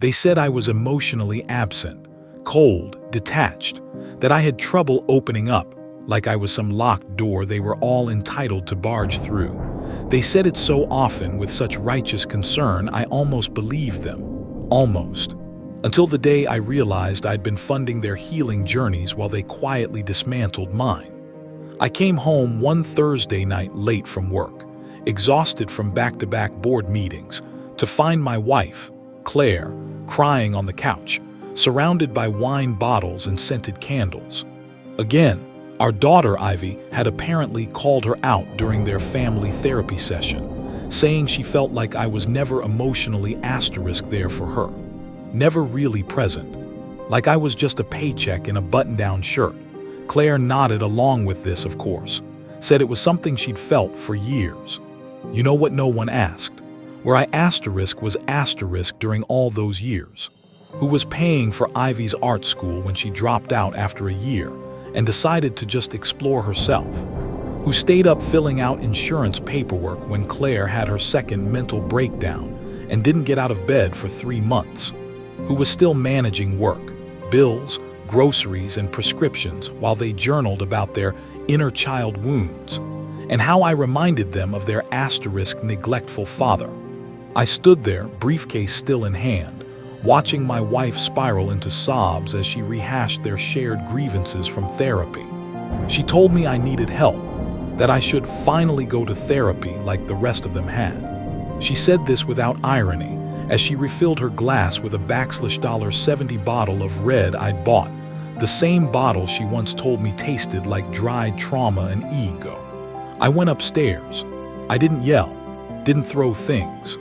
They said I was emotionally absent, cold, detached, that I had trouble opening up, like I was some locked door they were all entitled to barge through. They said it so often with such righteous concern I almost believed them. Almost. Until the day I realized I'd been funding their healing journeys while they quietly dismantled mine. I came home one Thursday night late from work, exhausted from back-to-back board meetings, to find my wife, Claire, crying on the couch, surrounded by wine bottles and scented candles. Again, our daughter Ivy had apparently called her out during their family therapy session, saying she felt like I was never emotionally there for her, never really present, like I was just a paycheck in a button-down shirt. Claire nodded along with this, of course, said it was something she'd felt for years. You know what no one asked? Where I was during all those years. Who was paying for Ivy's art school when she dropped out after a year and decided to just explore herself? Who stayed up filling out insurance paperwork when Claire had her second mental breakdown and didn't get out of bed for 3 months? Who was still managing work, bills, groceries, and prescriptions while they journaled about their inner child wounds, and how I reminded them of their neglectful father. I stood there, briefcase still in hand, watching my wife spiral into sobs as she rehashed their shared grievances from therapy. She told me I needed help, that I should finally go to therapy like the rest of them had. She said this without irony, as she refilled her glass with a $70 bottle of red I'd bought, the same bottle she once told me tasted like dried trauma and ego. I went upstairs. I didn't yell, didn't throw things,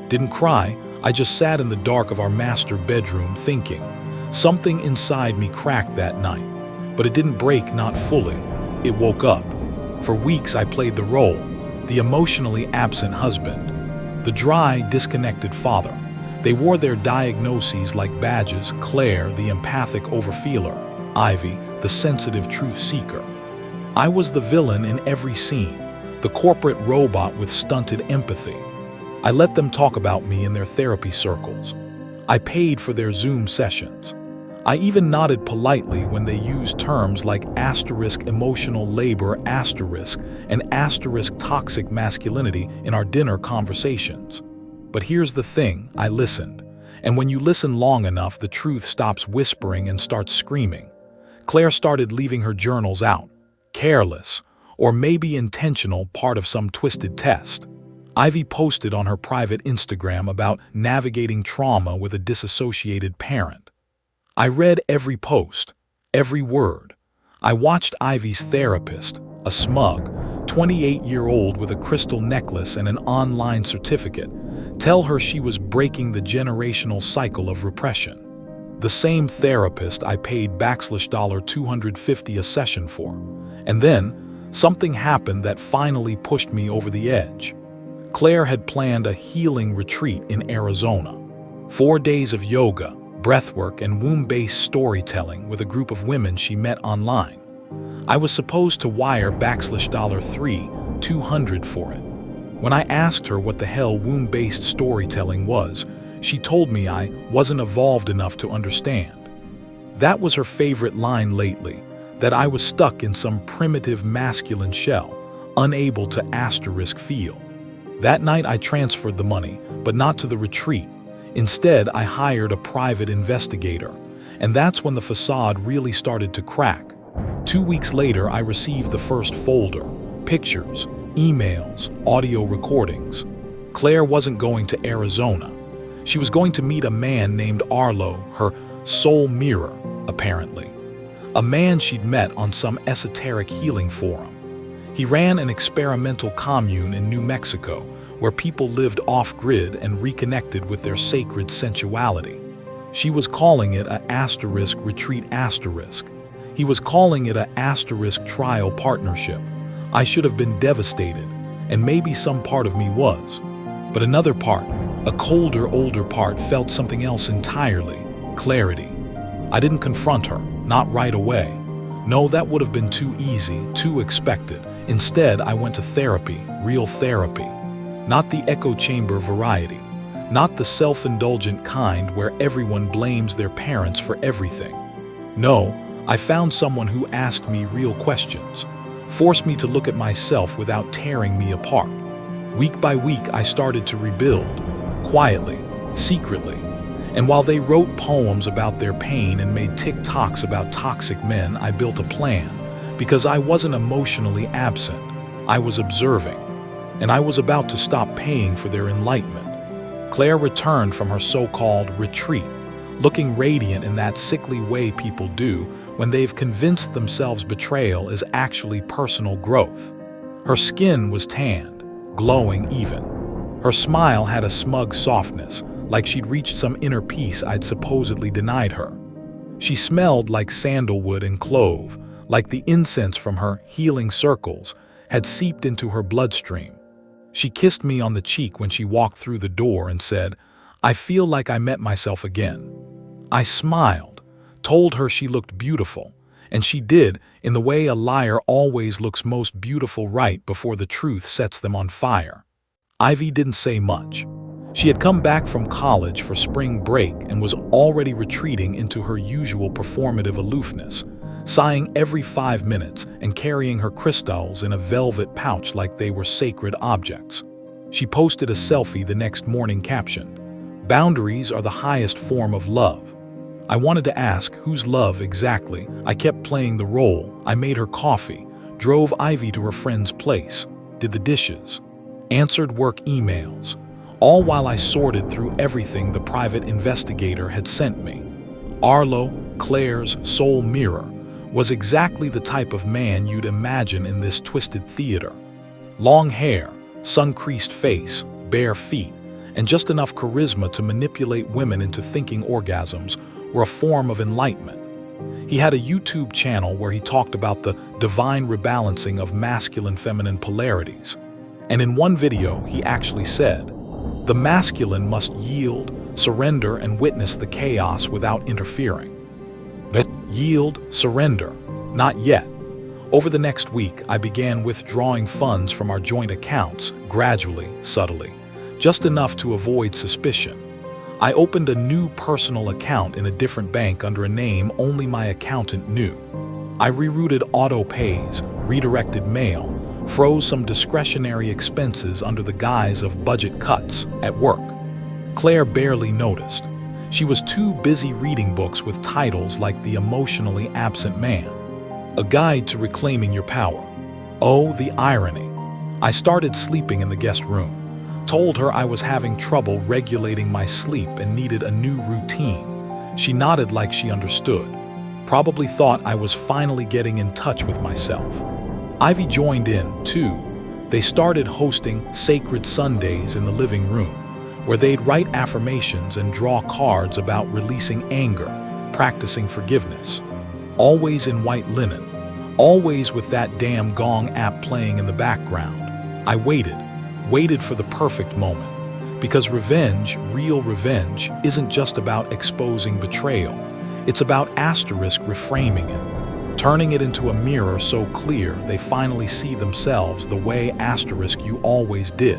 didn't cry. I just sat in the dark of our master bedroom thinking. Something inside me cracked that night, but it didn't break, not fully. It woke up. For weeks I played the role, the emotionally absent husband, the dry, disconnected father. They wore their diagnoses like badges: Claire, the empathic overfeeler; Ivy, the sensitive truth seeker. I was the villain in every scene, the corporate robot with stunted empathy. I let them talk about me in their therapy circles. I paid for their Zoom sessions. I even nodded politely when they used terms like emotional labor and toxic masculinity in our dinner conversations. But here's the thing, I listened. And when you listen long enough, the truth stops whispering and starts screaming. Claire started leaving her journals out, careless, or maybe intentional, part of some twisted test. Ivy posted on her private Instagram about navigating trauma with a disassociated parent. I read every post, every word. I watched Ivy's therapist, a smug, 28-year-old with a crystal necklace and an online certificate, tell her she was breaking the generational cycle of repression. The same therapist I paid $250 a session for. And then, something happened that finally pushed me over the edge. Claire had planned a healing retreat in Arizona. 4 days of yoga, breathwork, and womb-based storytelling with a group of women she met online. I was supposed to wire $200 for it. When I asked her what the hell womb-based storytelling was, she told me I wasn't evolved enough to understand. That was her favorite line lately, that I was stuck in some primitive masculine shell, unable to feel. That night I transferred the money, but not to the retreat. Instead, I hired a private investigator, and that's when the facade really started to crack. 2 weeks later, I received the first folder: pictures, emails, audio recordings. Claire wasn't going to Arizona. She was going to meet a man named Arlo, her soul mirror, apparently. A man she'd met on some esoteric healing forum. He ran an experimental commune in New Mexico, where people lived off-grid and reconnected with their sacred sensuality. She was calling it a retreat . He was calling it a trial partnership. I should have been devastated, and maybe some part of me was. But another part, a colder, older part, felt something else entirely: clarity. I didn't confront her, not right away. No, that would have been too easy, too expected. Instead, I went to therapy, real therapy. Not the echo chamber variety. Not the self-indulgent kind where everyone blames their parents for everything. No, I found someone who asked me real questions, forced me to look at myself without tearing me apart. Week by week, I started to rebuild, quietly, secretly. And while they wrote poems about their pain and made TikToks about toxic men, I built a plan. Because I wasn't emotionally absent, I was observing. And I was about to stop paying for their enlightenment. Claire returned from her so-called retreat, looking radiant in that sickly way people do when they've convinced themselves betrayal is actually personal growth. Her skin was tanned, glowing even. Her smile had a smug softness, like she'd reached some inner peace I'd supposedly denied her. She smelled like sandalwood and clove, like the incense from her healing circles had seeped into her bloodstream. She kissed me on the cheek when she walked through the door and said, "I feel like I met myself again." I smiled, told her she looked beautiful, and she did, in the way a liar always looks most beautiful right before the truth sets them on fire. Ivy didn't say much. She had come back from college for spring break and was already retreating into her usual performative aloofness, sighing every 5 minutes and carrying her crystals in a velvet pouch like they were sacred objects. She posted a selfie the next morning captioned, "Boundaries are the highest form of love." I wanted to ask, whose love exactly? I kept playing the role. I made her coffee, drove Ivy to her friend's place, did the dishes, answered work emails, all while I sorted through everything the private investigator had sent me. Arlo, Claire's soul mirror, was exactly the type of man you'd imagine in this twisted theater. Long hair, sun-creased face, bare feet, and just enough charisma to manipulate women into thinking orgasms were a form of enlightenment. He had a YouTube channel where he talked about the divine rebalancing of masculine-feminine polarities. And in one video, he actually said, "The masculine must yield, surrender, and witness the chaos without interfering." But yield, surrender, not yet. Over the next week, I began withdrawing funds from our joint accounts, gradually, subtly, just enough to avoid suspicion. I opened a new personal account in a different bank under a name only my accountant knew. I rerouted auto pays, redirected mail, froze some discretionary expenses under the guise of budget cuts at work. Claire barely noticed. She was too busy reading books with titles like The Emotionally Absent Man, A Guide to Reclaiming Your Power. Oh, the irony. I started sleeping in the guest room, told her I was having trouble regulating my sleep and needed a new routine. She nodded like she understood, probably thought I was finally getting in touch with myself. Ivy joined in, too. They started hosting Sacred Sundays in the living room, where they'd write affirmations and draw cards about releasing anger, practicing forgiveness. Always in white linen, always with that damn Gong app playing in the background. I waited for the perfect moment. Because revenge, real revenge, isn't just about exposing betrayal. It's about reframing it, turning it into a mirror so clear they finally see themselves the way you always did.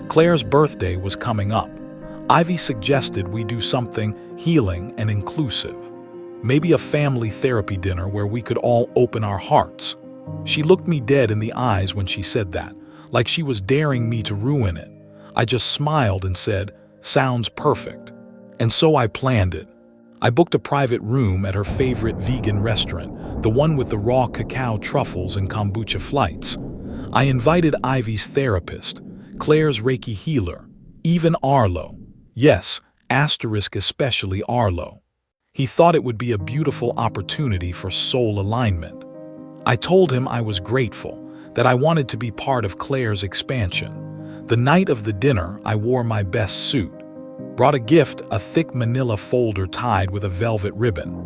Claire's birthday was coming up. Ivy suggested we do something healing and inclusive. Maybe a family therapy dinner where we could all open our hearts. She looked me dead in the eyes when she said that, like she was daring me to ruin it. I just smiled and said, "Sounds perfect." And so I planned it. I booked a private room at her favorite vegan restaurant, the one with the raw cacao truffles and kombucha flights. I invited Ivy's therapist, Claire's Reiki healer, even Arlo. Yes, especially Arlo. He thought it would be a beautiful opportunity for soul alignment. I told him I was grateful, that I wanted to be part of Claire's expansion. The night of the dinner, I wore my best suit. Brought a gift, a thick manila folder tied with a velvet ribbon.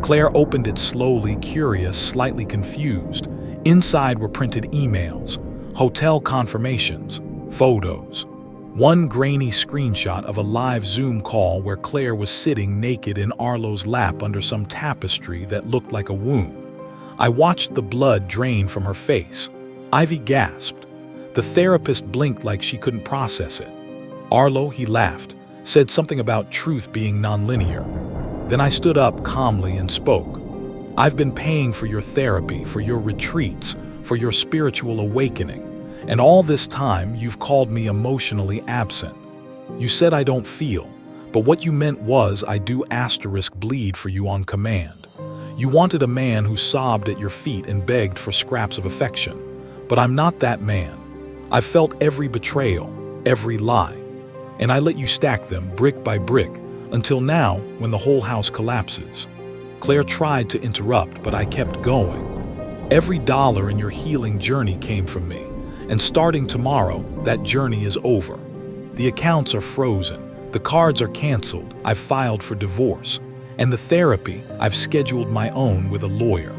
Claire opened it slowly, curious, slightly confused. Inside were printed emails, hotel confirmations, photos. One grainy screenshot of a live Zoom call where Claire was sitting naked in Arlo's lap under some tapestry that looked like a womb. I watched the blood drain from her face. Ivy gasped. The therapist blinked like she couldn't process it. Arlo, he laughed. said something about truth being nonlinear. Then I stood up calmly and spoke. I've been paying for your therapy, for your retreats, for your spiritual awakening, and all this time you've called me emotionally absent. You said I don't feel, but what you meant was I do * bleed for you on command. You wanted a man who sobbed at your feet and begged for scraps of affection, but I'm not that man. I've felt every betrayal, every lie, and I let you stack them brick by brick until now when the whole house collapses. Claire tried to interrupt, but I kept going. Every dollar in your healing journey came from me, and starting tomorrow, that journey is over. The accounts are frozen, the cards are canceled, I've filed for divorce, and the therapy, I've scheduled my own with a lawyer.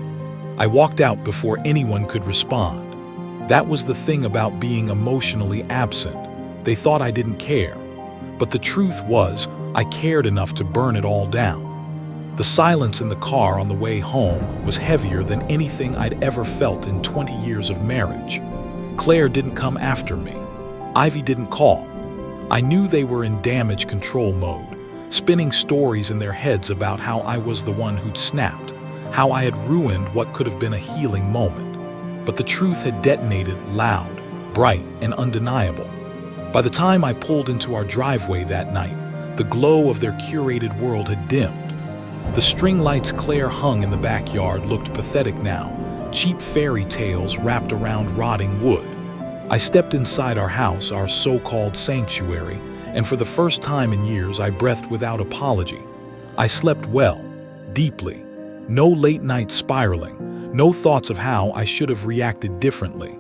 I walked out before anyone could respond. That was the thing about being emotionally absent. They thought I didn't care. But the truth was, I cared enough to burn it all down. The silence in the car on the way home was heavier than anything I'd ever felt in 20 years of marriage. Claire didn't come after me. Ivy didn't call. I knew they were in damage control mode, spinning stories in their heads about how I was the one who'd snapped, how I had ruined what could have been a healing moment. But the truth had detonated loud, bright, and undeniable. By the time I pulled into our driveway that night, the glow of their curated world had dimmed. The string lights Claire hung in the backyard looked pathetic now, cheap fairy tales wrapped around rotting wood. I stepped inside our house, our so-called sanctuary, and for the first time in years I breathed without apology. I slept well, deeply. No late-night spiraling, no thoughts of how I should have reacted differently.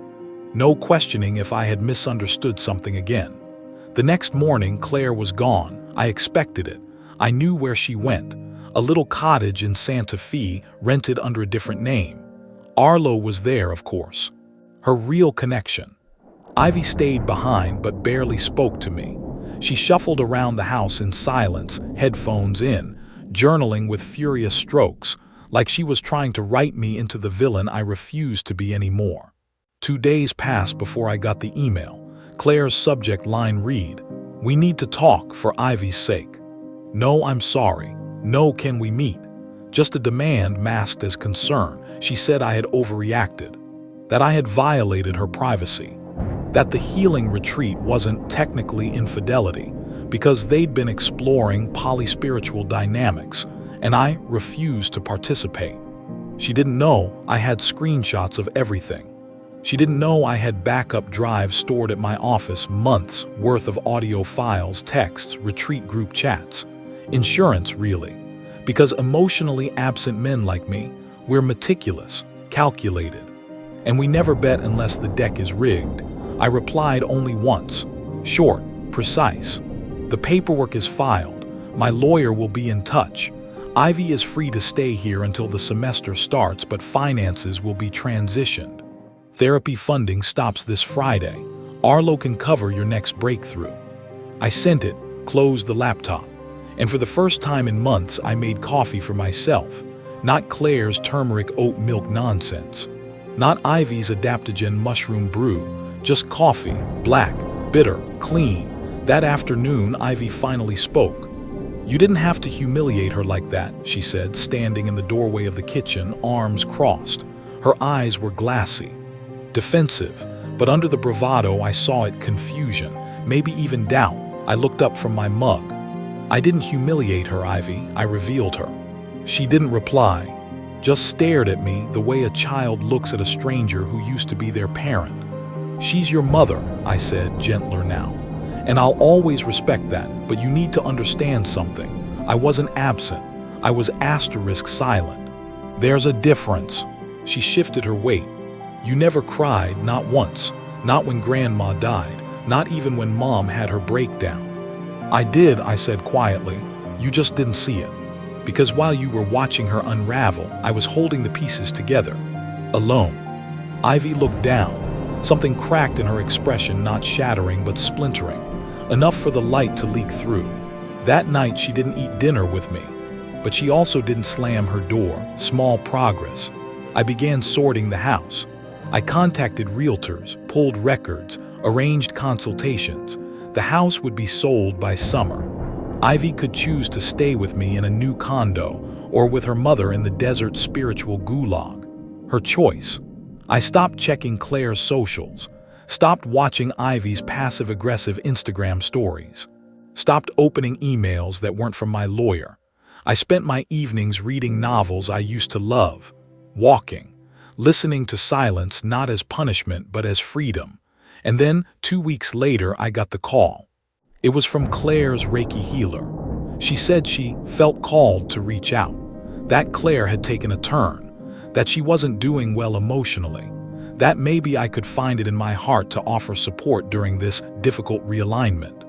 No questioning if I had misunderstood something again. The next morning, Claire was gone. I expected it. I knew where she went. A little cottage in Santa Fe, rented under a different name. Arlo was there, of course. Her real connection. Ivy stayed behind but barely spoke to me. She shuffled around the house in silence, headphones in, journaling with furious strokes, like she was trying to write me into the villain I refused to be anymore. 2 days passed before I got the email. Claire's subject line read, "We need to talk for Ivy's sake." No, I'm sorry. No, can we meet? Just a demand masked as concern. She said I had overreacted, that I had violated her privacy, that the healing retreat wasn't technically infidelity because they'd been exploring polyspiritual dynamics, and I refused to participate. She didn't know I had screenshots of everything. She didn't know I had backup drives stored at my office, months worth of audio files, texts, retreat group chats. Insurance, really. Because emotionally absent men like me, we're meticulous, calculated. And we never bet unless the deck is rigged. I replied only once. Short, precise. The paperwork is filed. My lawyer will be in touch. Ivy is free to stay here until the semester starts, but finances will be transitioned. Therapy funding stops this Friday. Arlo can cover your next breakthrough. I sent it, closed the laptop, and for the first time in months I made coffee for myself. Not Claire's turmeric oat milk nonsense. Not Ivy's adaptogen mushroom brew. Just coffee, black, bitter, clean. That afternoon Ivy finally spoke. "You didn't have to humiliate her like that," she said, standing in the doorway of the kitchen, arms crossed. Her eyes were glassy, defensive, but under the bravado I saw it confusion, maybe even doubt. I looked up from my mug. "I didn't humiliate her, Ivy, I revealed her." She didn't reply, just stared at me the way a child looks at a stranger who used to be their parent. "She's your mother," I said, gentler now. "And I'll always respect that, but you need to understand something. I wasn't absent. I was * silent. There's a difference." She shifted her weight. "You never cried, not once. Not when Grandma died. Not even when Mom had her breakdown." "I did," I said quietly. "You just didn't see it. Because while you were watching her unravel, I was holding the pieces together. Alone." Ivy looked down. Something cracked in her expression, not shattering but splintering. Enough for the light to leak through. That night she didn't eat dinner with me. But she also didn't slam her door. Small progress. I began sorting the house. I contacted realtors, pulled records, arranged consultations. The house would be sold by summer. Ivy could choose to stay with me in a new condo or with her mother in the desert spiritual gulag. Her choice. I stopped checking Claire's socials, stopped watching Ivy's passive-aggressive Instagram stories, stopped opening emails that weren't from my lawyer. I spent my evenings reading novels I used to love, walking, listening to silence not as punishment but as freedom. And then, 2 weeks later, I got the call. It was from Claire's Reiki healer. She said she felt called to reach out, that Claire had taken a turn, that she wasn't doing well emotionally, that maybe I could find it in my heart to offer support during this difficult realignment.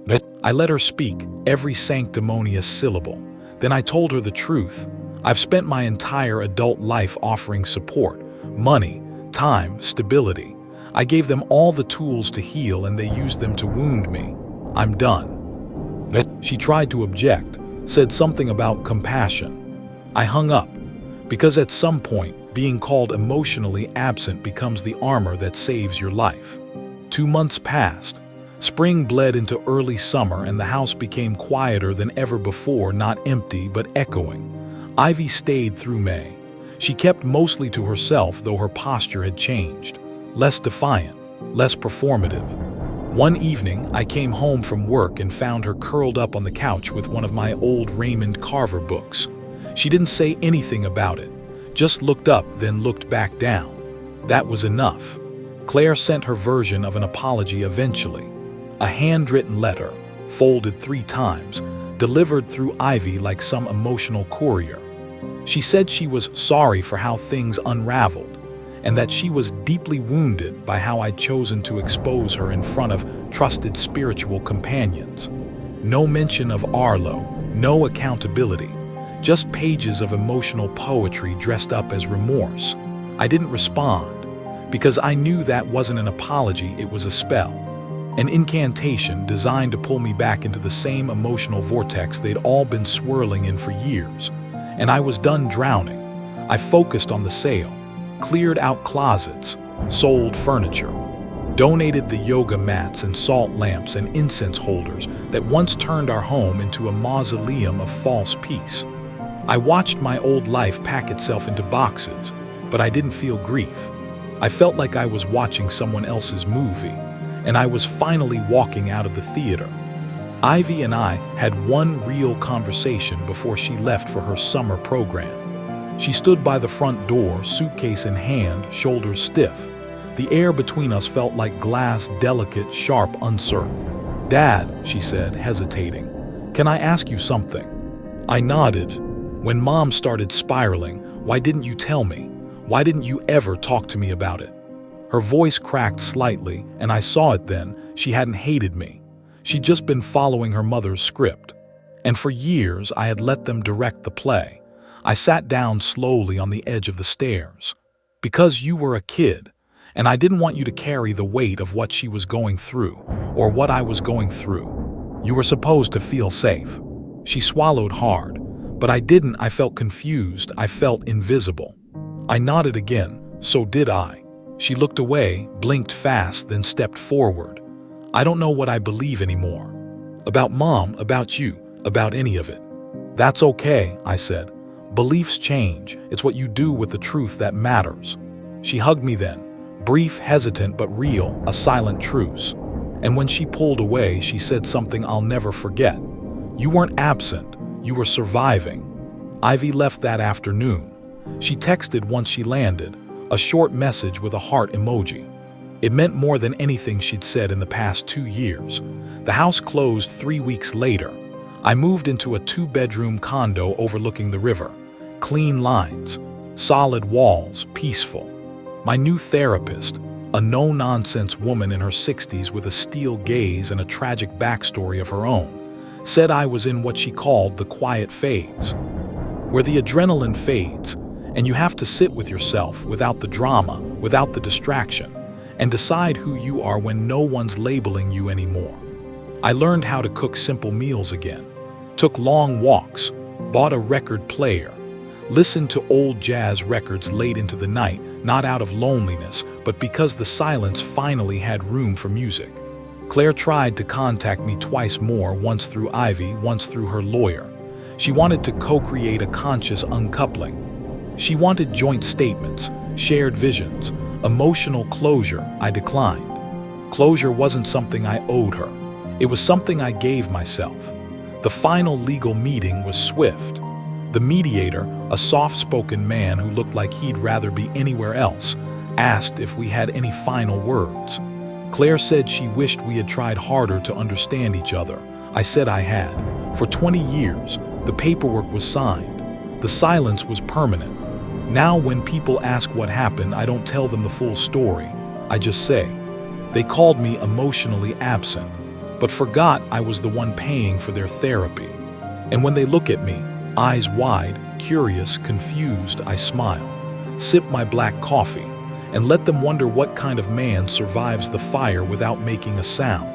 But I let her speak, every sanctimonious syllable. Then I told her the truth. I've spent my entire adult life offering support, money, time, stability. I gave them all the tools to heal and they used them to wound me. I'm done. But she tried to object, said something about compassion. I hung up, because at some point, being called emotionally absent becomes the armor that saves your life. 2 months passed. Spring bled into early summer and the house became quieter than ever before, not empty but echoing. Ivy stayed through May. She kept mostly to herself, though her posture had changed. Less defiant, less performative. One evening, I came home from work and found her curled up on the couch with one of my old Raymond Carver books. She didn't say anything about it, just looked up, then looked back down. That was enough. Claire sent her version of an apology eventually. A handwritten letter, folded 3 times, delivered through Ivy like some emotional courier. She said she was sorry for how things unraveled, and that she was deeply wounded by how I'd chosen to expose her in front of trusted spiritual companions. No mention of Arlo, no accountability, just pages of emotional poetry dressed up as remorse. I didn't respond, because I knew that wasn't an apology, it was a spell. An incantation designed to pull me back into the same emotional vortex they'd all been swirling in for years. And I was done drowning. I focused on the sale, cleared out closets, sold furniture, donated the yoga mats and salt lamps and incense holders that once turned our home into a mausoleum of false peace. I watched my old life pack itself into boxes, but I didn't feel grief. I felt like I was watching someone else's movie, and I was finally walking out of the theater. Ivy and I had one real conversation before she left for her summer program. She stood by the front door, suitcase in hand, shoulders stiff. The air between us felt like glass, delicate, sharp, uncertain. "Dad," she said, hesitating, "can I ask you something?" I nodded. "When Mom started spiraling, why didn't you tell me? Why didn't you ever talk to me about it?" Her voice cracked slightly, and I saw it then. She hadn't hated me. She'd just been following her mother's script. And for years, I had let them direct the play. I sat down slowly on the edge of the stairs. "Because you were a kid, and I didn't want you to carry the weight of what she was going through, or what I was going through. You were supposed to feel safe." She swallowed hard, but I didn't. I felt confused. I felt invisible. I nodded again. "So did I." She looked away, blinked fast, then stepped forward. "I don't know what I believe anymore. About Mom, about you, about any of it." "That's okay," I said. "Beliefs change. It's what you do with the truth that matters." She hugged me then, brief, hesitant, but real, a silent truce. And when she pulled away, she said something I'll never forget. "You weren't absent. You were surviving." Ivy left that afternoon. She texted once she landed, a short message with a heart emoji. It meant more than anything she'd said in the past 2 years. The house closed 3 weeks later. I moved into a 2-bedroom condo overlooking the river. Clean lines, solid walls, peaceful. My new therapist, a no-nonsense woman in her 60s with a steel gaze and a tragic backstory of her own, said I was in what she called the quiet phase, where the adrenaline fades, and you have to sit with yourself without the drama, without the distraction, and decide who you are when no one's labeling you anymore. I learned how to cook simple meals again, took long walks, bought a record player, listened to old jazz records late into the night, not out of loneliness, but because the silence finally had room for music. Claire tried to contact me twice more, once through Ivy, once through her lawyer. She wanted to co-create a conscious uncoupling. She wanted joint statements, shared visions, emotional closure. I declined. Closure wasn't something I owed her. It was something I gave myself. The final legal meeting was swift. The mediator, a soft-spoken man who looked like he'd rather be anywhere else, asked if we had any final words. Claire said she wished we had tried harder to understand each other. I said I had. For 20 years, the paperwork was signed. The silence was permanent. Now when people ask what happened, I don't tell them the full story. I just say, they called me emotionally absent, but forgot I was the one paying for their therapy. And when they look at me, eyes wide, curious, confused, I smile, sip my black coffee, and let them wonder what kind of man survives the fire without making a sound.